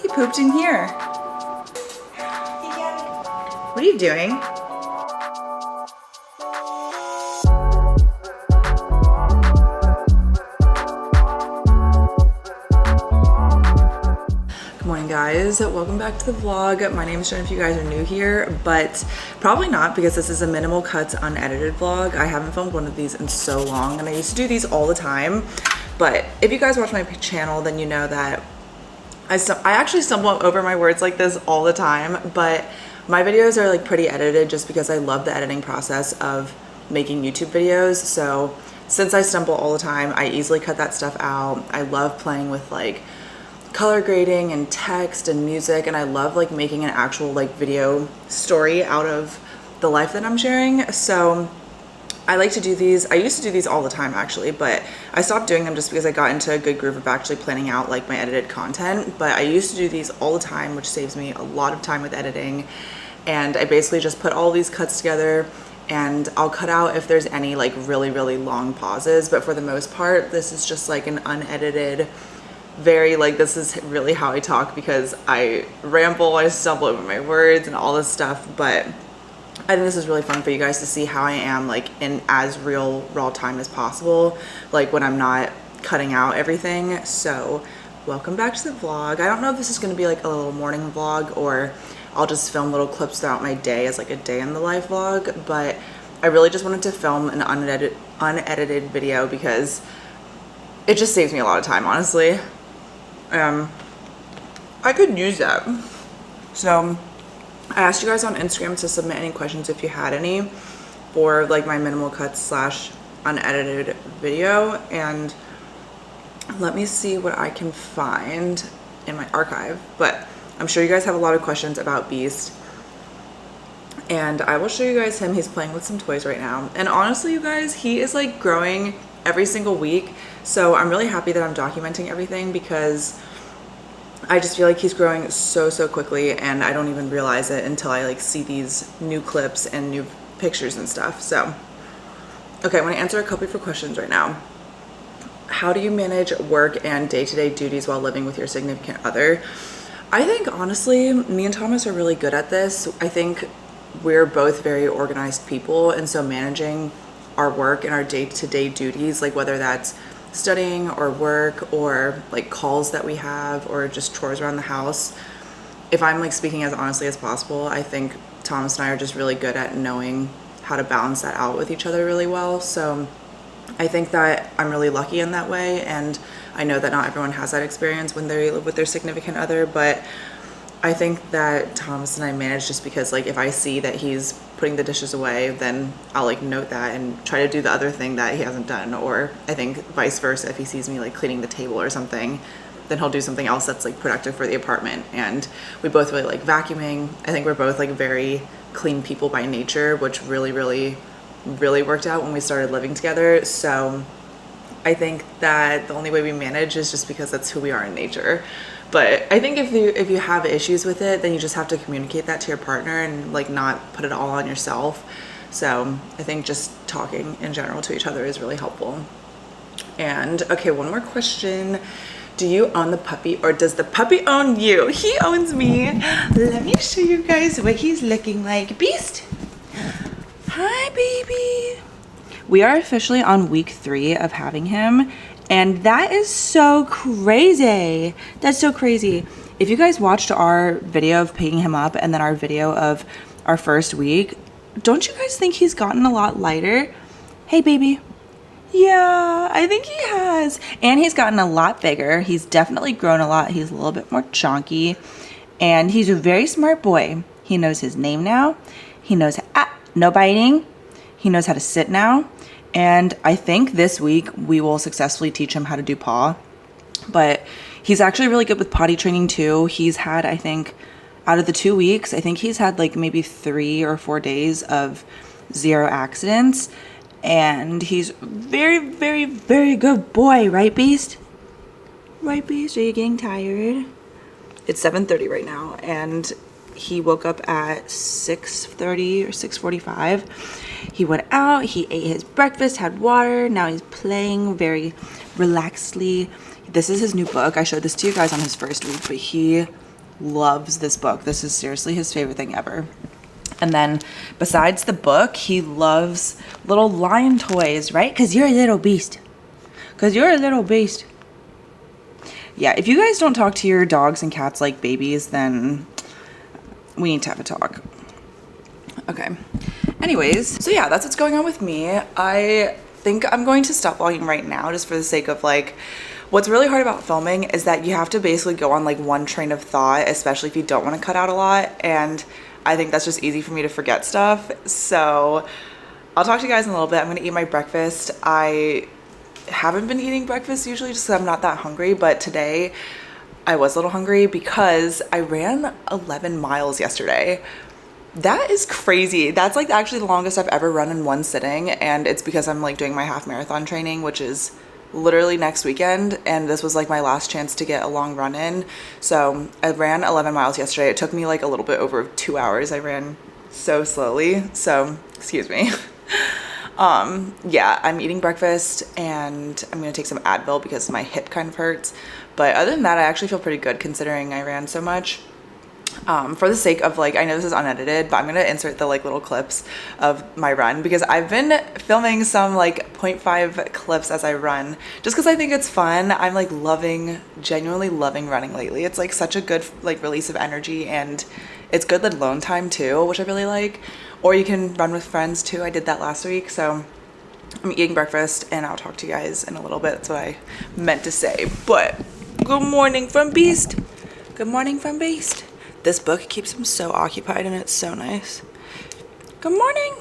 He pooped in here. What are you doing? Good morning, guys. Welcome back to the vlog. My name is Jenna if you guys are new here, but probably not because this is a minimal cuts unedited vlog. I haven't filmed one of these in so long and I used to do these all the time. But if you guys watch my channel, then you know that I actually stumble over my words like this all the time, but my videos are like pretty edited just because I love the editing process of making YouTube videos. So since I stumble all the time, I easily cut that stuff out. I love playing with like color grading and text and music, and I love like making an actual like video story out of the life that I'm sharing. So I like to do these. I used to do these all the time actually, but I stopped doing them just because I got into a good groove of actually planning out like my edited content. But I used to do these all the time, which saves me a lot of time with editing. And I basically just put all these cuts together, and I'll cut out if there's any like really long pauses. But for the most part, this is just like an unedited, very like, this is really how I talk because I ramble, I stumble over my words and all this stuff. But I think this is really fun for you guys to see how I am like in as raw time as possible, like when I'm not cutting out everything. So welcome back to the vlog. I don't know if this is going to be like a little morning vlog or I'll just film little clips throughout my day as like a day in the life vlog, but I really just wanted to film an unedited video because it just saves me a lot of time, honestly. I could use that. So I asked you guys on Instagram to submit any questions if you had any for like my minimal cuts / unedited video, and let me see what I can find in my archive. But I'm sure you guys have a lot of questions about Beast, and I will show you guys him. He's playing with some toys right now, and honestly you guys, he is like growing every single week. So I'm really happy that I'm documenting everything because I just feel like he's growing so quickly, and I don't even realize it until I like see these new clips and new pictures and stuff. So okay, I'm gonna answer a couple of questions right now. How do you manage work and day-to-day duties while living with your significant other? I think honestly, me and Thomas are really good at this. I think we're both very organized people, and so managing our work and our day-to-day duties, like whether that's studying or work or like calls that we have or just chores around the house, if I'm like speaking as honestly as possible, I think Thomas and I are just really good at knowing how to balance that out with each other really well. So I think that I'm really lucky in that way, and I know that not everyone has that experience when they live with their significant other, but I think that Thomas and I manage just because like if I see that he's putting the dishes away, then I'll like note that and try to do the other thing that he hasn't done. Or I think vice versa, if he sees me like cleaning the table or something, then he'll do something else that's like productive for the apartment. And we both really like vacuuming. I think we're both like very clean people by nature, which really worked out when we started living together. So I think that the only way we manage is just because that's who we are in nature. But I think if you have issues with it, then you just have to communicate that to your partner and like not put it all on yourself. So I think just talking in general to each other is really helpful. And okay, one more question. Do you own the puppy or does the puppy own you? He owns me. Let me show you guys what he's looking like. Beast. Hi, baby. We are officially on week 3 of having him. And that is so crazy. That's so crazy. If you guys watched our video of picking him up and then our video of our first week, don't you guys think he's gotten a lot lighter? Hey, baby. Yeah, I think he has. And he's gotten a lot bigger. He's definitely grown a lot. He's a little bit more chonky. And he's a very smart boy. He knows his name now. He knows, no biting. He knows how to sit now. And I think this week we will successfully teach him how to do paw. But he's actually really good with potty training too. He's had, I think, out of the 2 weeks, I think he's had like maybe 3 or 4 days of 0 accidents. And he's very good boy, right, Beast? Right, Beast? Are you getting tired? It's 7:30 right now, and he woke up at 6:30 or 6:45. He went out, he ate his breakfast, had water. Now he's playing very relaxedly. This is his new book. I showed this to you guys on his first week, but he loves this book. This is seriously his favorite thing ever. And then besides the book, he loves little lion toys, right? Because you're a little beast. Because you're a little beast. Yeah, if you guys don't talk to your dogs and cats like babies, then we need to have a talk. Okay. Anyways, so yeah, that's what's going on with me. I think I'm going to stop vlogging right now just for the sake of like, what's really hard about filming is that you have to basically go on like one train of thought, especially if you don't want to cut out a lot. And I think that's just easy for me to forget stuff. So I'll talk to you guys in a little bit. I'm gonna eat my breakfast. I haven't been eating breakfast usually just because I'm not that hungry, but today I was a little hungry because I ran 11 miles yesterday. That is crazy. That's like actually the longest I've ever run in one sitting, and it's because I'm like doing my half marathon training, which is literally next weekend, and this was like my last chance to get a long run in. So I ran 11 miles yesterday. It took me like a little bit over 2 hours. I ran so slowly, so excuse me. Yeah, I'm eating breakfast and I'm gonna take some Advil because my hip kind of hurts, but other than that I actually feel pretty good considering I ran so much. For the sake of like, I know this is unedited, but I'm gonna insert the like little clips of my run because I've been filming some like 0.5 clips as I run just because I think it's fun. I'm like genuinely loving running lately. It's like such a good like release of energy, and it's good alone time too, which I really like. Or you can run with friends too. I did that last week. So I'm eating breakfast and I'll talk to you guys in a little bit. That's what I meant to say. But good morning from Beast. Good morning from Beast. This book keeps him so occupied and it's so nice. Good morning.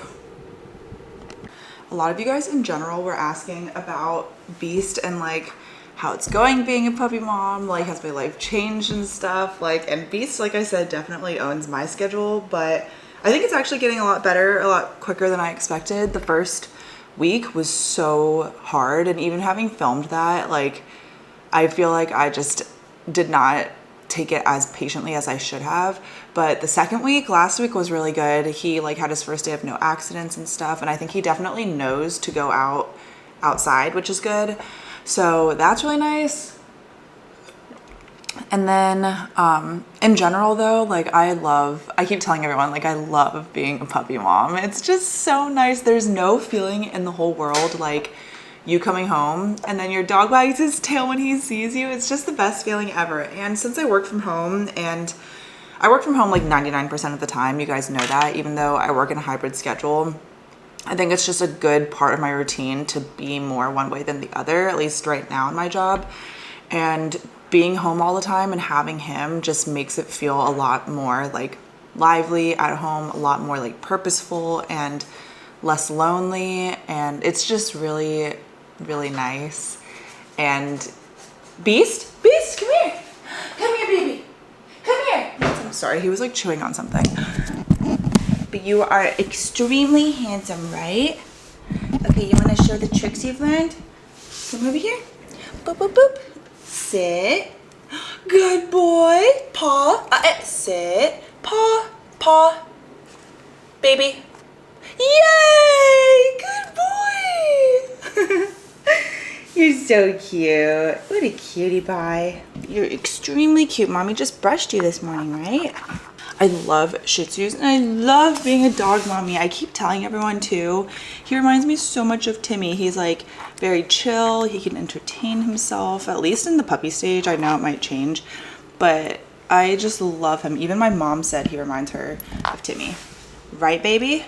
A lot of you guys in general were asking about Beast and like how it's going being a puppy mom, like has my life changed and stuff. Like, and Beast, like I said, definitely owns my schedule, but I think it's actually getting a lot better, a lot quicker than I expected. The first week was so hard, and even having filmed that, like I feel like I just did not take it as patiently as I should have. But the second week, last week was really good. He like had his first day of no accidents and stuff, and I think he definitely knows to go outside, which is good. So that's really nice. And then in general though, like I keep telling everyone, like I love being a puppy mom. It's just so nice. There's no feeling in the whole world like you coming home and then your dog wags his tail when he sees you. It's just the best feeling ever. And since I work from home, and I work from home like 99% of the time, you guys know that, even though I work in a hybrid schedule, I think it's just a good part of my routine to be more one way than the other, at least right now in my job. And being home all the time and having him just makes it feel a lot more like lively at home, a lot more like purposeful and less lonely. And it's just really, really nice. And Beast, come here. Come here, baby. Come here. I'm sorry, he was like chewing on something. But you are extremely handsome, right? Okay, you want to show the tricks you've learned? Come over here. Boop, boop, boop. Sit. Good boy. Paw. Sit. Paw. Paw. Baby. Yay! Good boy. You're so cute. What a cutie pie. You're extremely cute. Mommy just brushed you this morning, right? I love Shih Tzus and I love being a dog mommy. I keep telling everyone too, he reminds me so much of Timmy. He's like very chill. He can entertain himself, at least in the puppy stage. I know it might change, but I just love him. Even my mom said he reminds her of Timmy. Right, baby?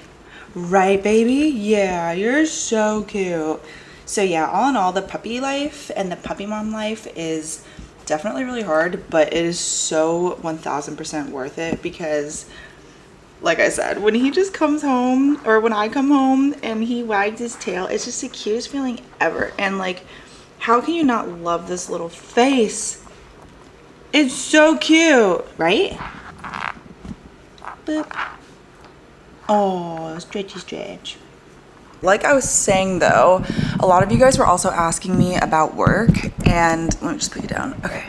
Right, baby? Yeah, you're so cute. So yeah, all in all, the puppy life and the puppy mom life is definitely really hard, but it is so 1000% worth it because like I said, when he just comes home, or when I come home and he wags his tail, it's just the cutest feeling ever. And like, how can you not love this little face? It's so cute, right? Boop. Oh, stretchy stretch. Like I was saying though, a lot of you guys were also asking me about work, and let me just put you down. Okay.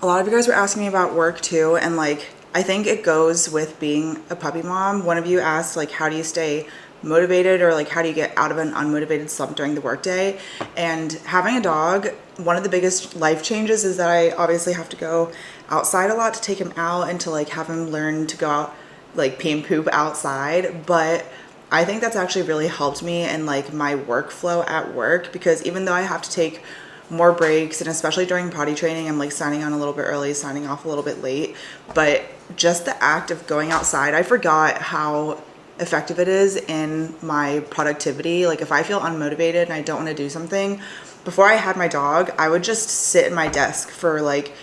A lot of you guys were asking me about work too, and like I think it goes with being a puppy mom. One of you asked like, how do you stay motivated, or like how do you get out of an unmotivated slump during the workday. And having a dog, one of the biggest life changes is that I obviously have to go outside a lot to take him out and to like have him learn to go out, like pee and poop outside. But I think that's actually really helped me in like my workflow at work, because even though I have to take more breaks, and especially during potty training, I'm like signing on a little bit early, signing off a little bit late, but just the act of going outside, I forgot how effective it is in my productivity. Like if I feel unmotivated and I don't want to do something, before I had my dog, I would just sit at my desk for like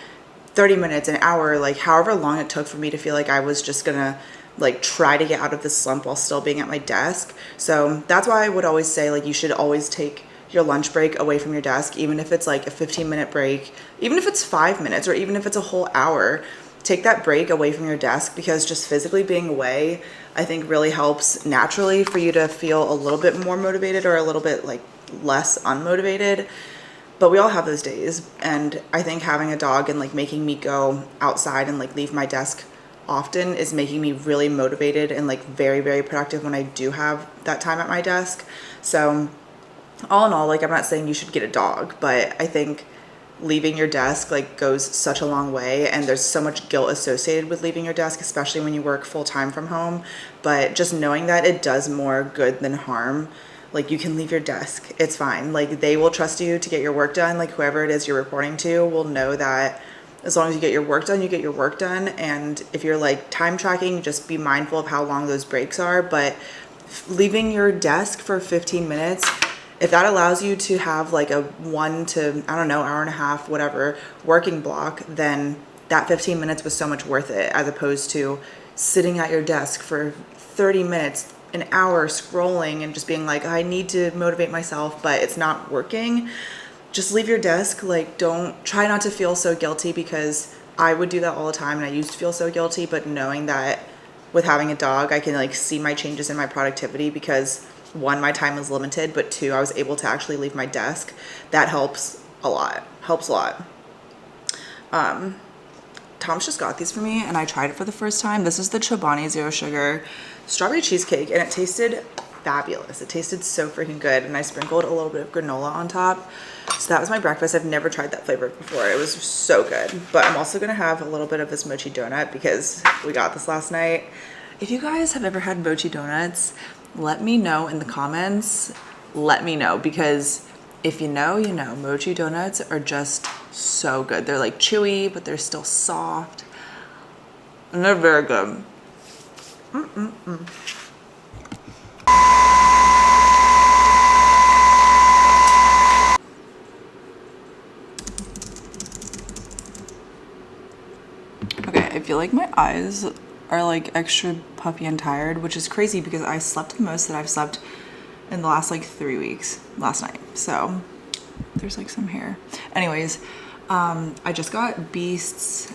30 minutes, an hour, like however long it took for me to feel like I was just gonna like try to get out of this slump while still being at my desk. So that's why I would always say like you should always take your lunch break away from your desk, even if it's like a 15-minute break, even if it's 5 minutes, or even if it's a whole hour. Take that break away from your desk, because just physically being away, I think really helps naturally for you to feel a little bit more motivated, or a little bit like less unmotivated. But we all have those days, and I think having a dog and like making me go outside and like leave my desk often is making me really motivated and like very, very productive when I do have that time at my desk. So all in all, like I'm not saying you should get a dog, but I think leaving your desk like goes such a long way, and there's so much guilt associated with leaving your desk, especially when you work full-time from home. But just knowing that it does more good than harm. Like you can leave your desk, it's fine. Like they will trust you to get your work done. Like whoever it is you're reporting to will know that as long as you get your work done, you get your work done. And if you're like time tracking, just be mindful of how long those breaks are. But leaving your desk for 15 minutes, if that allows you to have like a 1 to, I don't know, hour and a half, whatever, working block, then that 15 minutes was so much worth it, as opposed to sitting at your desk for 30 minutes, an hour scrolling and just being like, I need to motivate myself, but it's not working. Just leave your desk. Like try not to feel so guilty, because I would do that all the time and I used to feel so guilty. But knowing that with having a dog, I can like see my changes in my productivity, because one, my time is limited, but two, I was able to actually leave my desk. That helps a lot. Tom's just got these for me and I tried it for the first time. This is the Chobani Zero Sugar Strawberry Cheesecake, and it tasted fabulous. It tasted so freaking good, and I sprinkled a little bit of granola on top. So that was my breakfast. I've never tried that flavor before. It was so good. But I'm also gonna have a little bit of this mochi donut, because we got this last night. If you guys have ever had mochi donuts, let me know in the comments. Let me know, because if you know, you know. Mochi donuts are just so good. They're like chewy, but they're still soft, and they're very good. Okay, I feel like my eyes are like extra puffy and tired, which is crazy because I slept the most that I've slept in the last like 3 weeks last night. So there's like some hair. Anyways, I just got Beast's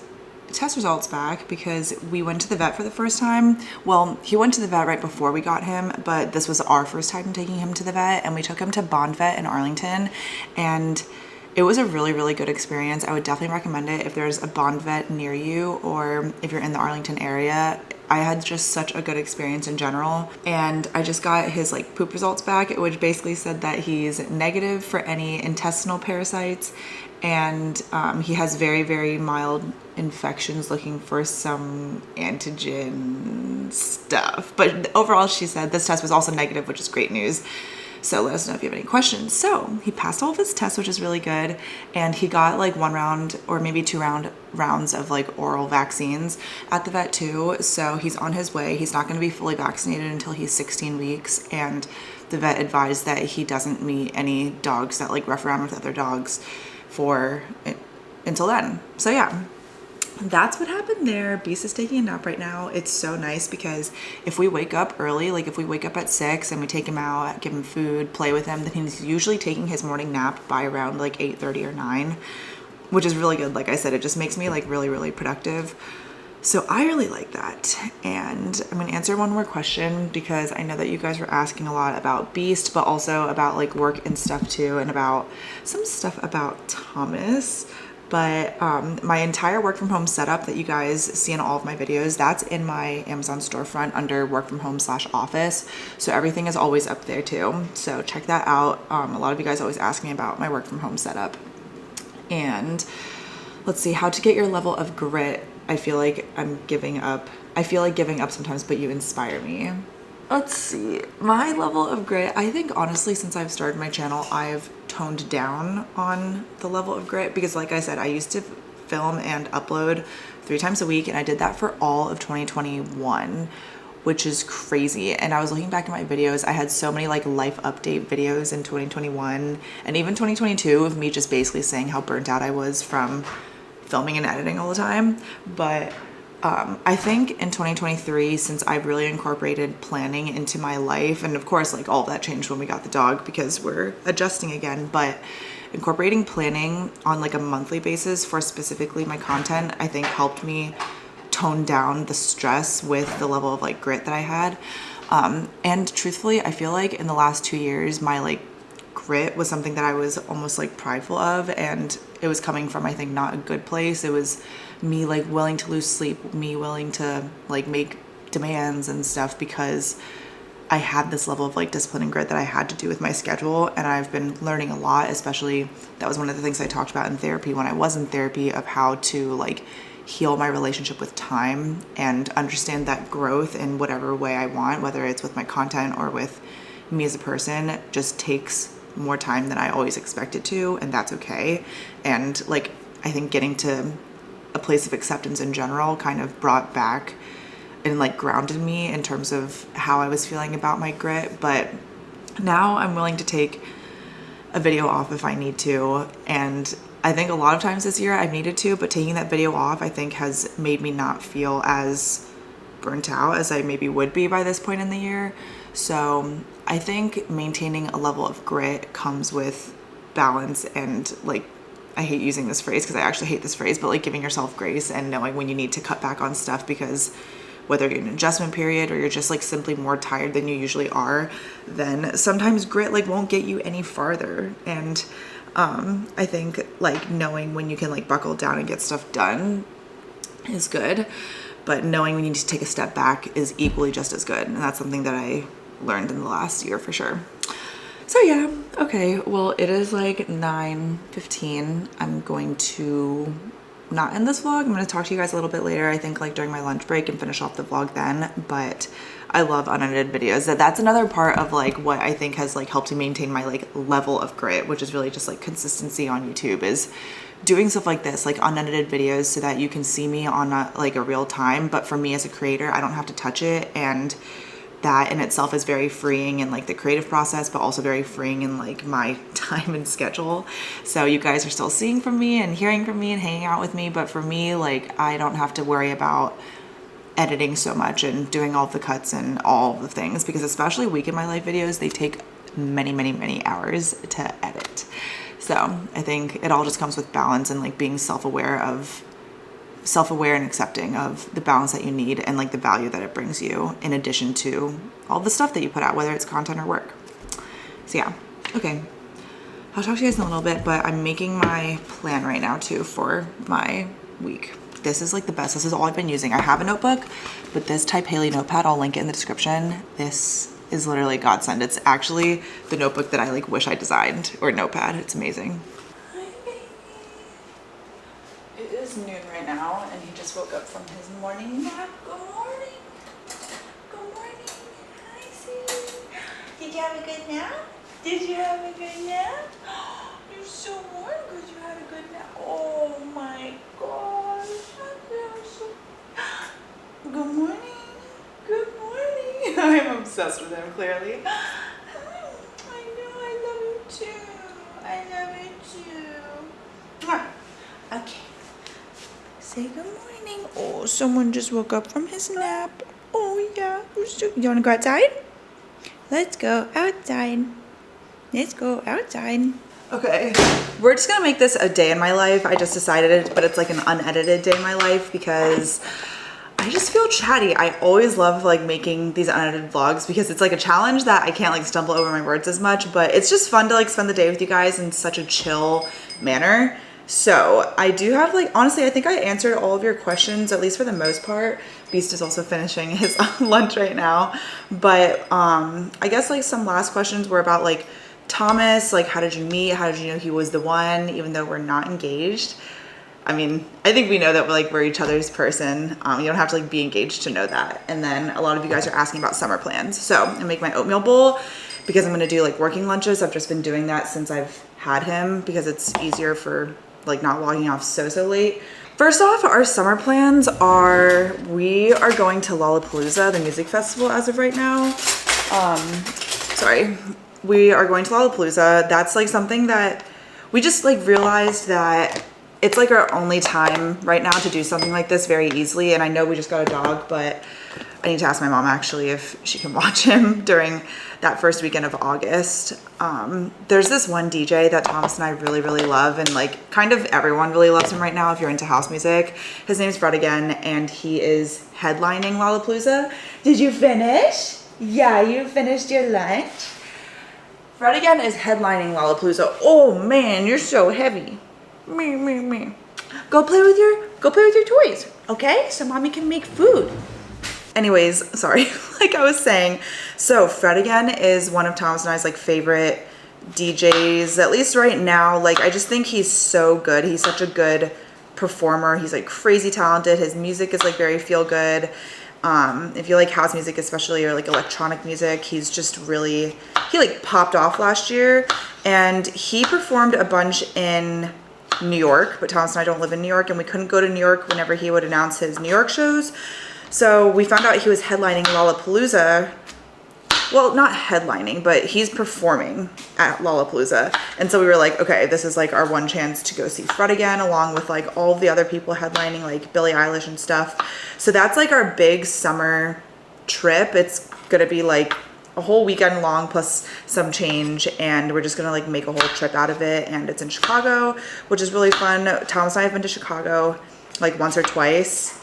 test results back because we went to the vet for the first time. Well, he went to the vet right before we got him, but this was our first time taking him to the vet, and we took him to Bond Vet in Arlington, and it was a really, really good experience. I would definitely recommend it if there's a Bond Vet near you, or if you're in the Arlington area. I had just such a good experience in general, and I just got his like poop results back, which basically said that he's negative for any intestinal parasites, and he has very, very mild infections, looking for some antigen stuff. But overall, she said this test was also negative, which is great news. So let us know if you have any questions. So he passed all of his tests, which is really good. And he got like 1 round or maybe 2 rounds of like oral vaccines at the vet too. So he's on his way. He's not going to be fully vaccinated until he's 16 weeks. And the vet advised that he doesn't meet any dogs that like rough around with other dogs until then. So yeah. That's what happened there. Beast is taking a nap right now. It's so nice because if we wake up early, like if we wake up at 6 and we take him out, give him food, play with him, then he's usually taking his morning nap by around like 8:30 or 9, which is really good. Like I said, it just makes me like really, really productive. So I really like that. And I'm going to answer one more question because I know that you guys were asking a lot about Beast, but also about like work and stuff too, and about some stuff about Thomas. But my entire work from home setup that you guys see in all of my videos, that's in my Amazon storefront under work from home / office. So everything is always up there too. So check that out. A lot of you guys always ask me about my work from home setup. And let's see, how to get your level of grit. I feel like I'm giving up. I feel like giving up sometimes, but you inspire me. Let's see, my level of grit. I think honestly, since I've started my channel, I've toned down on the level of grit because like I said, I used to film and upload 3 times a week, and I did that for all of 2021, which is crazy. And I was looking back at my videos, I had so many like life update videos in 2021 and even 2022 of me just basically saying how burnt out I was from filming and editing all the time. But I think in 2023, since I've really incorporated planning into my life, and of course, like all of that changed when we got the dog because we're adjusting again, but incorporating planning on like a monthly basis for specifically my content, I think helped me tone down the stress with the level of like grit that I had. And truthfully, I feel like in the last 2 years, my like grit was something that I was almost like prideful of, and it was coming from, I think, not a good place. It was me like willing to lose sleep, me willing to like make demands and stuff because I had this level of like discipline and grit that I had to do with my schedule. And I've been learning a lot, especially that was one of the things I talked about in therapy when I was in therapy, of how to like heal my relationship with time and understand that growth in whatever way I want, whether it's with my content or with me as a person, just takes more time than I always expected to, and that's okay. And like I think getting to a place of acceptance in general kind of brought back and like grounded me in terms of how I was feeling about my grit. But now I'm willing to take a video off if I need to, and I think a lot of times this year I've needed to, but taking that video off I think has made me not feel as burnt out as I maybe would be by this point in the year. So I think maintaining a level of grit comes with balance and like, I hate using this phrase because I actually hate this phrase, but like giving yourself grace and knowing when you need to cut back on stuff, because whether you're in an adjustment period or you're just like simply more tired than you usually are, then sometimes grit like won't get you any farther. And I think like knowing when you can like buckle down and get stuff done is good, but knowing when you need to take a step back is equally just as good. And that's something that I learned in the last year for sure. So yeah, okay, well it is like 9:15. I'm going to not end this vlog. I'm going to talk to you guys a little bit later, I think like during my lunch break, and finish off the vlog then. But I love unedited videos. That's another part of like what I think has like helped to maintain my like level of grit, which is really just like consistency on YouTube, is doing stuff like this, like unedited videos, so that you can see me on like a real time. But for me as a creator, I don't have to touch it, and that in itself is very freeing in like the creative process, but also very freeing in like my time and schedule. So you guys are still seeing from me and hearing from me and hanging out with me, but for me, like I don't have to worry about editing so much and doing all the cuts and all the things, because especially week in my life videos, they take many hours to edit. So I think it all just comes with balance and like being self-aware and accepting of the balance that you need and like the value that it brings you, in addition to all the stuff that you put out, whether it's content or work. So yeah, okay. I'll talk to you guys in a little bit, but I'm making my plan right now too for my week. This is like the best. This is all I've been using. I have a notebook, but this Type Haley notepad, I'll link it in the description. This is literally godsend. It's actually the notebook that I like wish I designed, or notepad. It's amazing. Hi, baby. It is noon right now, and he just woke up from his morning nap. Good morning. Good morning. Hi, sweetie. Did you have a good nap? Did you have a good nap? You're so warm because you had a good nap. Oh my gosh. I feel so... Good morning. Good morning. I'm obsessed with him, clearly. I know, I love you too. I love you too. Okay. Say good morning. Oh, someone just woke up from his nap. Oh yeah. You want to go outside? Let's go outside. Let's go outside. Okay, we're just gonna make this a day in my life. I just decided it, but it's like an unedited day in my life because I just feel chatty. I always love like making these unedited vlogs because it's like a challenge that I can't like stumble over my words as much, but it's just fun to like spend the day with you guys in such a chill manner. So I do have like, honestly, I think I answered all of your questions, at least for the most part. Beast is also finishing his lunch right now. But I guess like some last questions were about like Thomas, like how did you meet? How did you know he was the one, even though we're not engaged? I mean, I think we know that we're each other's person. You don't have to like be engaged to know that. And then a lot of you guys are asking about summer plans. So I make my oatmeal bowl because I'm gonna do like working lunches. I've just been doing that since I've had him because it's easier for like not logging off so late. First off, our summer plans are, we are going to Lollapalooza, the music festival as of right now. We are going to Lollapalooza. That's like something that we just like realized that it's like our only time right now to do something like this very easily. And I know we just got a dog, but I need to ask my mom actually if she can watch him during that first weekend of August. There's this one DJ that Thomas and I really love, and like kind of everyone really loves him right now if you're into house music. His name's Fred again, and he is headlining Lollapalooza. Did you finish? Yeah, you finished your lunch? Fred again is headlining Lollapalooza. Oh man, you're so heavy. Me. Go play with your toys, okay? So mommy can make food. Anyways, sorry, like I was saying, so Fred again is one of Thomas and I's like favorite DJs, at least right now. Like I just think he's so good. He's such a good performer. He's like crazy talented. His music is like very feel good. If you like house music especially, or like electronic music, he's just really, he like popped off last year, and he performed a bunch in New York, but Thomas and I don't live in New York, and we couldn't go to New York whenever he would announce his New York shows. So we found out he was headlining Lollapalooza. Well, not headlining, but he's performing at Lollapalooza. And so we were like, okay, this is like our one chance to go see Fred again, along with like all of the other people headlining, like Billie Eilish and stuff. So that's like our big summer trip. It's gonna be like a whole weekend long plus some change, and we're just gonna like make a whole trip out of it. And it's in Chicago, which is really fun. Thomas and I have been to Chicago like once or twice.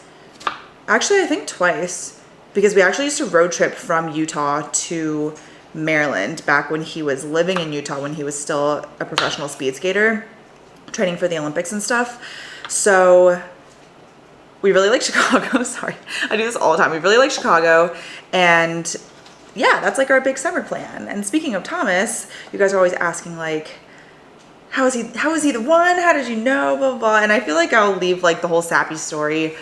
Actually, I think twice, because we actually used to road trip from Utah to Maryland back when he was living in Utah, when he was still a professional speed skater, training for the Olympics and stuff. So we really like Chicago. Sorry, I do this all the time. We really like Chicago, and yeah, that's like our big summer plan. And speaking of Thomas, you guys are always asking like, how is he the one? How did you know? Blah, blah, blah. And I feel like I'll leave like the whole sappy story.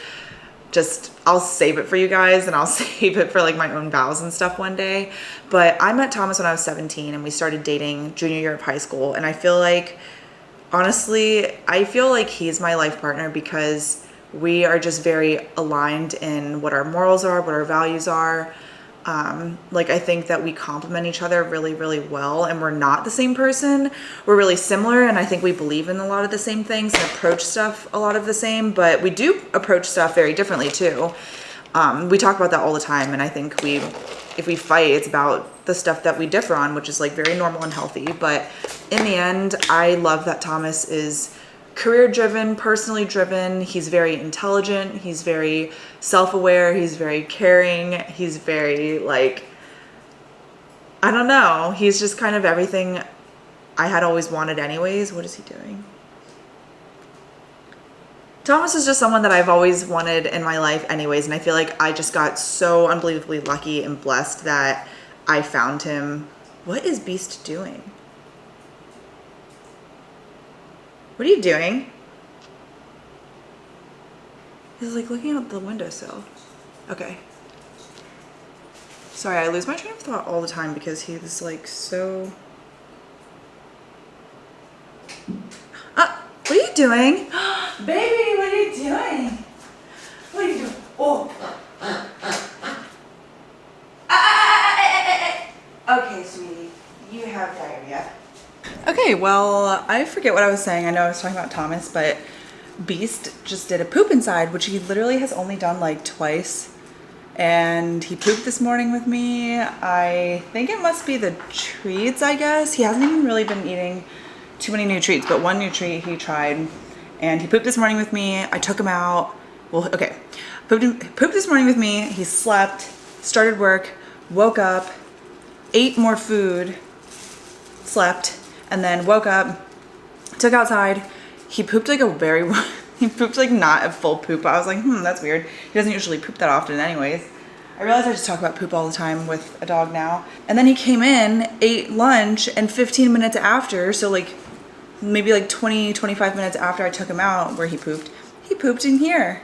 I'll save it for you guys, and I'll save it for like my own vows and stuff one day. But I met Thomas when I was 17, and we started dating junior year of high school. And I feel like, honestly, he's my life partner because we are just very aligned in what our morals are, what our values are. Like I think that we complement each other really well, and we're not the same person. We're really similar, and I think we believe in a lot of the same things and approach stuff a lot of the same, but we do approach stuff very differently too. We talk about that all the time, and I think if we fight, it's about the stuff that we differ on, which is like very normal and healthy. But in the end, I love that Thomas is career driven, personally driven. He's very intelligent. He's very self-aware. He's very caring. He's very like, I don't know. He's just kind of everything I had always wanted anyways. What is he doing? Thomas is just someone that I've always wanted in my life anyways. And I feel like I just got so unbelievably lucky and blessed that I found him. What is Beast doing? What are you doing? He's like looking out the windowsill. Okay. Sorry, I lose my train of thought all the time because he's like so... what are you doing? Baby, what are you doing? What are you doing? Oh. Okay, sweetie. You have diarrhea. Okay, well, I forget what I was saying. I know I was talking about Thomas, but Beast just did a poop inside, which he literally has only done like twice. And he pooped this morning with me. I think it must be the treats, I guess. He hasn't even really been eating too many new treats, but one new treat he tried. And he pooped this morning with me. I took him out. Well, okay. Pooped this morning with me. He slept, started work, woke up, ate more food, slept, and then woke up, took outside, he pooped like he pooped like not a full poop. I was like, that's weird. He doesn't usually poop that often anyways. I realize I just talk about poop all the time with a dog now. And then he came in, ate lunch, and 15 minutes after, so like maybe like 20, 25 minutes after I took him out where he pooped in here.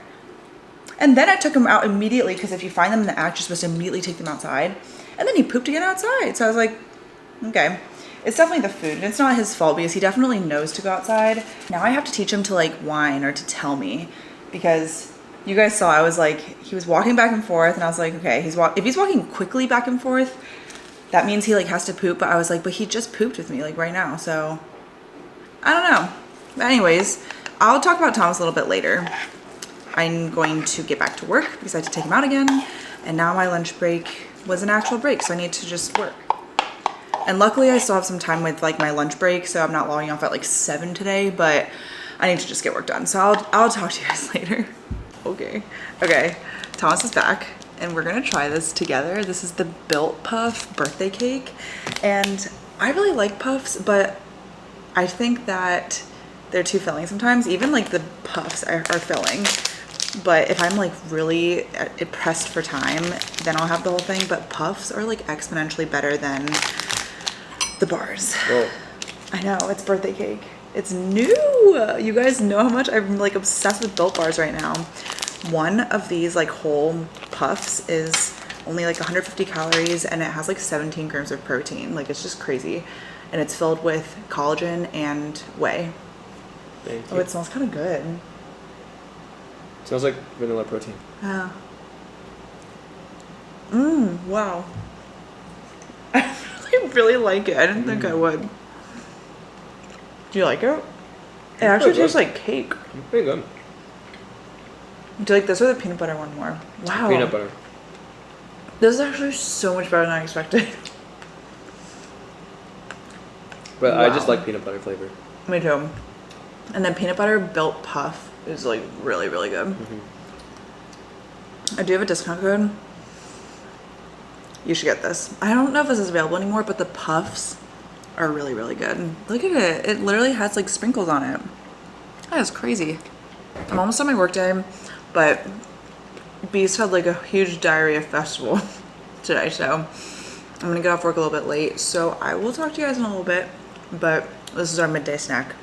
And then I took him out immediately because if you find them in the act, you're supposed to immediately take them outside. And then he pooped again outside. So I was like, okay. It's definitely the food. And it's not his fault because he definitely knows to go outside. Now I have to teach him to like whine or to tell me because you guys saw I was like, he was walking back and forth and I was like, okay, if he's walking quickly back and forth, that means he like has to poop. But I was like, but he just pooped with me like right now. So I don't know. But anyways, I'll talk about Thomas a little bit later. I'm going to get back to work because I had to take him out again. And now my lunch break was an actual break. So I need to just work. And luckily I still have some time with like my lunch break. So I'm not logging off at like 7 today, but I need to just get work done. So I'll talk to you guys later. Okay. Thomas is back and we're gonna try this together. This is the Built Puff birthday cake. And I really like puffs, but I think that they're too filling sometimes. Even like the puffs are filling. But if I'm like really pressed for time, then I'll have the whole thing. But puffs are like exponentially better than the bars. Whoa. I know, it's birthday cake. It's new. You guys know how much I'm like obsessed with Built Bars right now. One of these like whole puffs is only like 150 calories and it has like 17 grams of protein. Like it's just crazy. And it's filled with collagen and whey. Thank you. Oh, it smells kind of good. Smells like vanilla protein. Yeah. Wow. I really like it. I didn't think I would. Do you like it? It actually tastes like cake. Pretty good. Do you like this or the peanut butter one more? Wow. Peanut butter. This is actually so much better than I expected. But Wow. I just like peanut butter flavor. Me too. And then peanut butter Built Puff is like really, really good. I do have a discount code. You should get this. I don't know if this is available anymore, but the puffs are really, really good. Look at it. It literally has like sprinkles on it. That is crazy. I'm almost on my work day, but Beast had like a huge diarrhea festival today, so I'm gonna get off work a little bit late. So I will talk to you guys in a little bit, but this is our midday snack,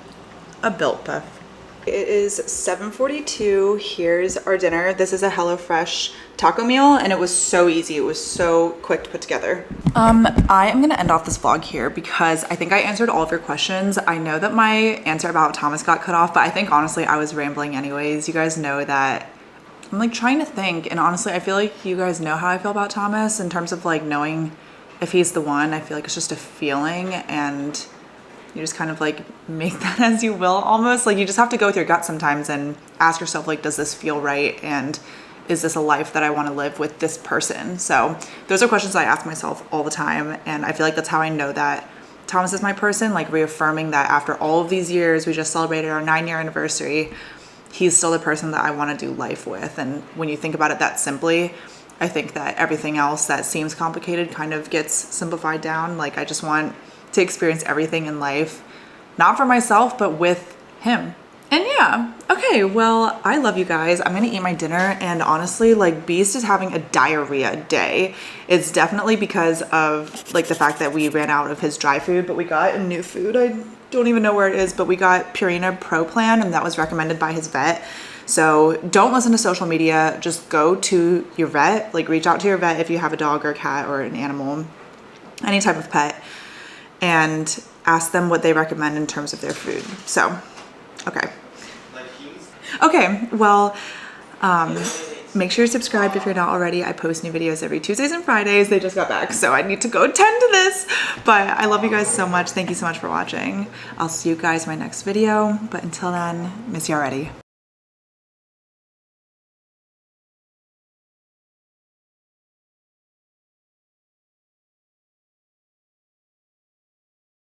a Built Puff. It is 7:42. Here's our dinner. This is a HelloFresh taco meal and it was so easy. It was so quick to put together. I am gonna end off this vlog here because I think I answered all of your questions. I know that my answer about Thomas got cut off, but I think honestly I was rambling anyways. You guys know that I'm like trying to think, and honestly I feel like you guys know how I feel about Thomas in terms of like knowing if he's the one. I feel like it's just a feeling and you just kind of like make that as you will almost. Like you just have to go with your gut sometimes and ask yourself like, does this feel right? And is this a life that I want to live with this person? So those are questions I ask myself all the time. And I feel like that's how I know that Thomas is my person, like reaffirming that after all of these years, we just celebrated our 9-year anniversary. He's still the person that I want to do life with. And when you think about it that simply, I think that everything else that seems complicated kind of gets simplified down. Like I just want to experience everything in life, not for myself, but with him. And yeah, okay, well, I love you guys. I'm gonna eat my dinner, and honestly, like Beast is having a diarrhea day. It's definitely because of like the fact that we ran out of his dry food, but we got a new food. I don't even know where it is, but we got Purina Pro Plan, and that was recommended by his vet. So don't listen to social media, just go to your vet, like reach out to your vet if you have a dog or a cat or an animal, any type of pet, and ask them what they recommend in terms of their food. So, okay, well, make sure you're subscribed if you're not already. I post new videos every Tuesdays and Fridays. They just got back, so I need to go tend to this. But I love you guys so much. Thank you so much for watching. I'll see you guys in my next video. But until then, miss you already.